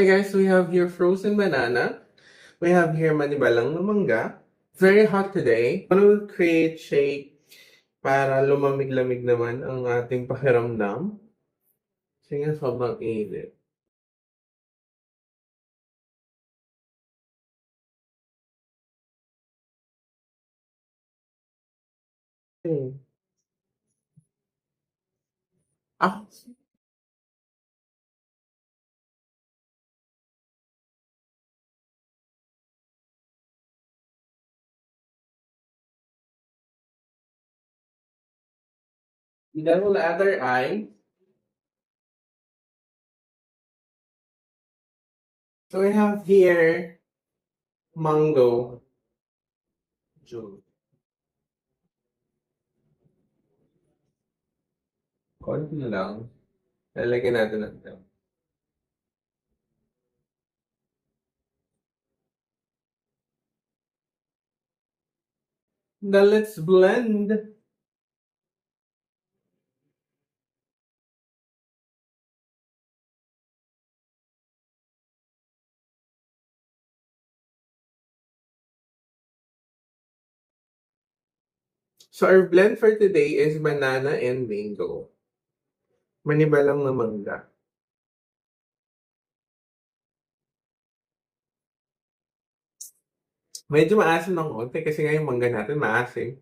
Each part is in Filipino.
Hi guys, we have here frozen banana. We have here manibalang na mangga. Very hot today. I will create shake para lumamig-lamig naman ang ating pakiramdam. Kasi nga sobrang init. Hmm. Ah, then we'll add our eye. So we have here mango juice. Konti lang. Lalagyan natin ng ito. Now let's blend. So our blend for today is banana and mango. Manibalang na mangga. Medyo maasim ng konti kasi nga yung mangga natin maasim.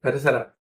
Pero sarap.